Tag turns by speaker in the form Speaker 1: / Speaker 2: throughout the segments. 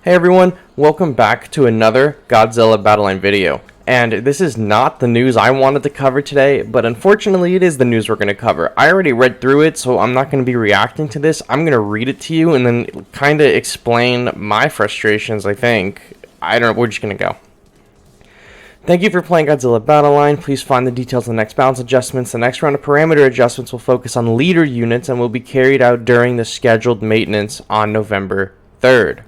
Speaker 1: Hey everyone, welcome back to another Godzilla Battleline video. And this is not the news I wanted to cover today, but unfortunately it is the news we're going to cover. I already read through it, so I'm not going to be reacting to this. I'm going to read it to you and then kind of explain my frustrations, I think. I don't know, we're just going to go. Thank you for playing Godzilla Battleline. Please find the details of the next balance adjustments. The next round of parameter adjustments will focus on leader units and will be carried out during the scheduled maintenance on November 3rd.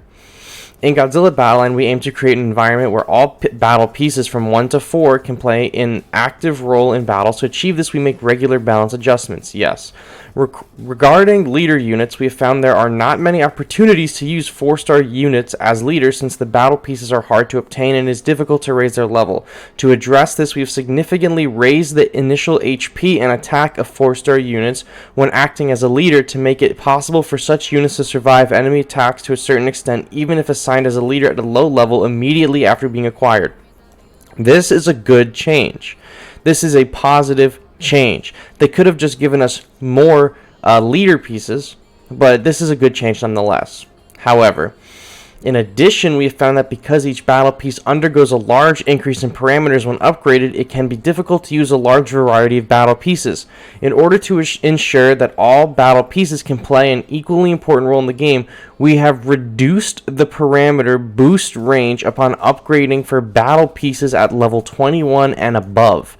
Speaker 1: In Godzilla Battleline, we aim to create an environment where all battle pieces from 1 to 4 can play an active role in battle. To achieve this, we make regular balance adjustments. Yes. Regarding leader units, we have found there are not many opportunities to use 4-star units as leaders since the battle pieces are hard to obtain and it is difficult to raise their level. To address this, we have significantly raised the initial HP and attack of 4-star units when acting as a leader to make it possible for such units to survive enemy attacks to a certain extent, even if assigned as a leader at a low level immediately after being acquired. This is a good change. This is a positive change. They could have just given us more leader pieces, but this is a good change nonetheless. However, in addition, we have found that because each battle piece undergoes a large increase in parameters when upgraded, it can be difficult to use a large variety of battle pieces. In order to ensure that all battle pieces can play an equally important role in the game, we have reduced the parameter boost range upon upgrading for battle pieces at level 21 and above.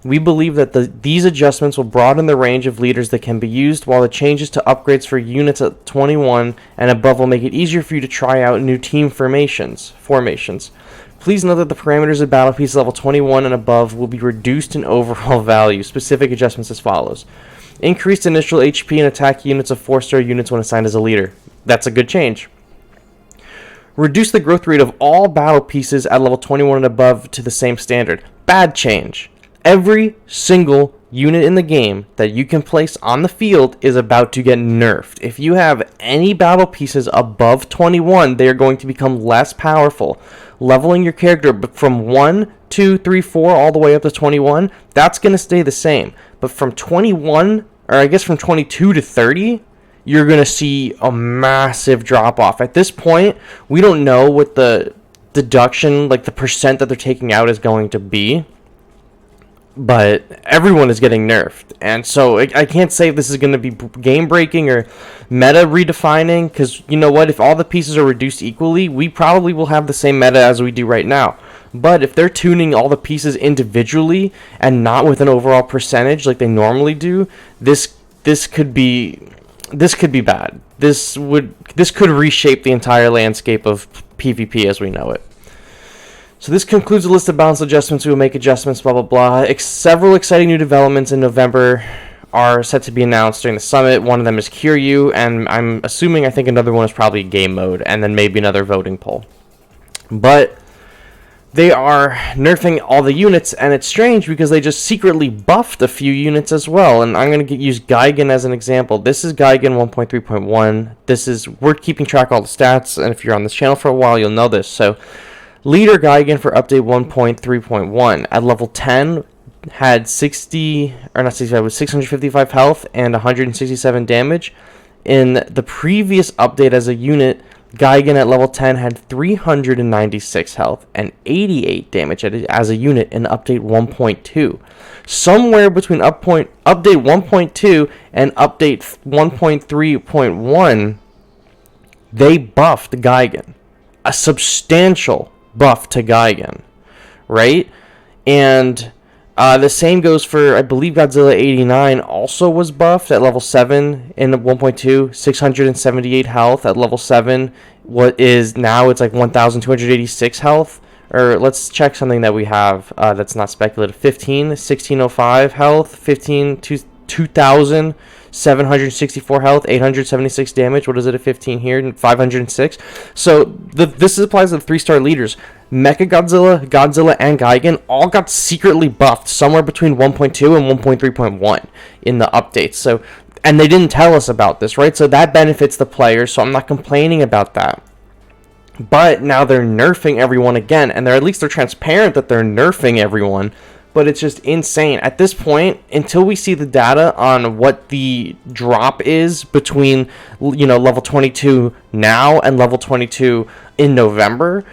Speaker 1: We believe that these adjustments will broaden the range of leaders that can be used, while the changes to upgrades for units at 21 and above will make it easier for you to try out new team formations. Please note that the parameters of battle pieces level 21 and above will be reduced in overall value. Specific adjustments as follows. Increased initial HP and attack units of 4-star units when assigned as a leader. That's a good change. Reduce the growth rate of all battle pieces at level 21 and above to the same standard. Bad change. Every single unit in the game that you can place on the field is about to get nerfed. If you have any battle pieces above 21, they are going to become less powerful. Leveling your character from 1, 2, 3, 4 all the way up to 21, that's going to stay the same. But from 21, or I guess from 22 to 30, you're going to see a massive drop off. At this point, we don't know what the deduction, like the percent that they're taking out, is going to be. But everyone is getting nerfed, and so I can't say if this is going to be game breaking or meta redefining, because you know what, if all the pieces are reduced equally, we probably will have the same meta as we do right now. But if they're tuning all the pieces individually and not with an overall percentage like they normally do, this could be bad. This could reshape the entire landscape of PvP as we know it. So this concludes the list of balance adjustments. We will make adjustments, blah, blah, blah. Several exciting new developments in November are set to be announced during the summit. One of them is Kiryu, and I think another one is probably game mode, and then maybe another voting poll. But they are nerfing all the units, and it's strange because they just secretly buffed a few units as well. And I'm going to use Gigan as an example. This is Gigan 1.3.1. We're keeping track of all the stats, and if you're on this channel for a while, you'll know this. So Leader Gigan for update 1.3.1 at level 10 had 655 health and 167 damage. In the previous update as a unit, Gigan at level 10 had 396 health and 88 damage as a unit in update 1.2. Somewhere between update 1.2 and update 1.3.1, they buffed Gigan. A substantial buff to Gigan, right? And the same goes for, I believe, Godzilla 89 also was buffed at level 7 in 1.2, 678 health at level 7. What is now, it's like 1,286 health. Or let's check something that we have that's not speculative. 1605 health, 2,764 health, 876 damage. What is it at 15 here? 506. So this applies to the 3-star leaders. Mechagodzilla, Godzilla, and Gigan all got secretly buffed somewhere between 1.2 and 1.3.1 in the updates. So, and they didn't tell us about this, right? So that benefits the players, so I'm not complaining about that. But now they're nerfing everyone again, and they're transparent that they're nerfing everyone, but it's just insane. At this point, until we see the data on what the drop is between, level 22 now and level 22 in November,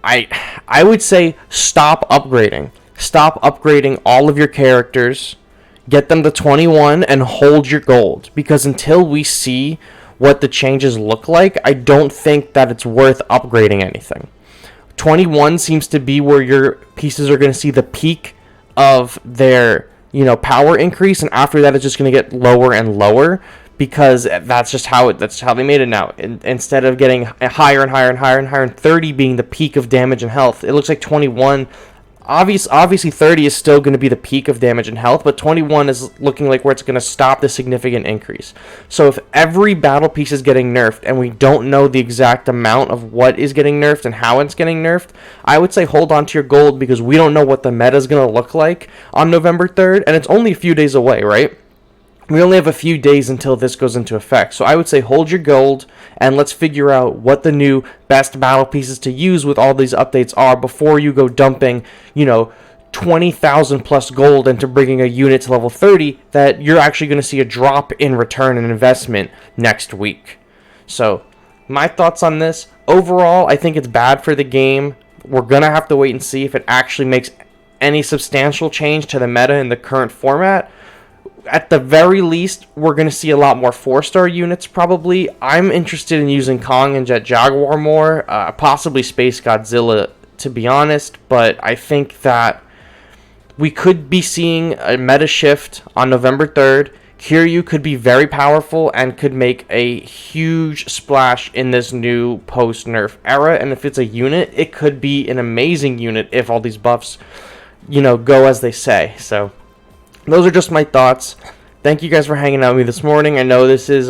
Speaker 1: I would say stop upgrading. Stop upgrading all of your characters. Get them to 21 and hold your gold. Because until we see what the changes look like, I don't think that it's worth upgrading anything. 21 seems to be where your pieces are going to see the peak of their, power increase, and after that it's just going to get lower and lower, because that's how they made it now. Instead of getting higher and higher and higher and higher, and 30 being the peak of damage and health, it looks like 21. Obviously 30 is still going to be the peak of damage and health, but 21 is looking like where it's going to stop the significant increase. So if every battle piece is getting nerfed and we don't know the exact amount of what is getting nerfed and how it's getting nerfed, I would say hold on to your gold, because we don't know what the meta is going to look like on November 3rd, and it's only a few days away, right? We only have a few days until this goes into effect. So I would say hold your gold, and let's figure out what the new best battle pieces to use with all these updates are before you go dumping, 20,000 plus gold into bringing a unit to level 30 that you're actually going to see a drop in return and investment next week. So my thoughts on this: overall, I think it's bad for the game. We're going to have to wait and see if it actually makes any substantial change to the meta in the current format. At the very least, we're going to see a lot more 4-star units probably. I'm interested in using Kong and Jet Jaguar more, possibly Space Godzilla, to be honest, but I think that we could be seeing a meta shift on November 3rd. Kiryu could be very powerful and could make a huge splash in this new post-nerf era, and if it's a unit, it could be an amazing unit if all these buffs, go as they say. So those are just my thoughts. Thank you guys for hanging out with me this morning. I know this is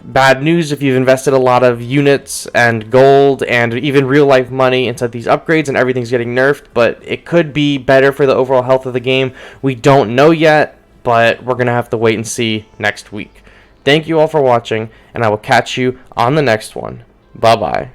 Speaker 1: bad news if you've invested a lot of units and gold and even real life money into these upgrades and everything's getting nerfed, but it could be better for the overall health of the game. We don't know yet, but we're going to have to wait and see next week. Thank you all for watching, and I will catch you on the next one. Bye-bye.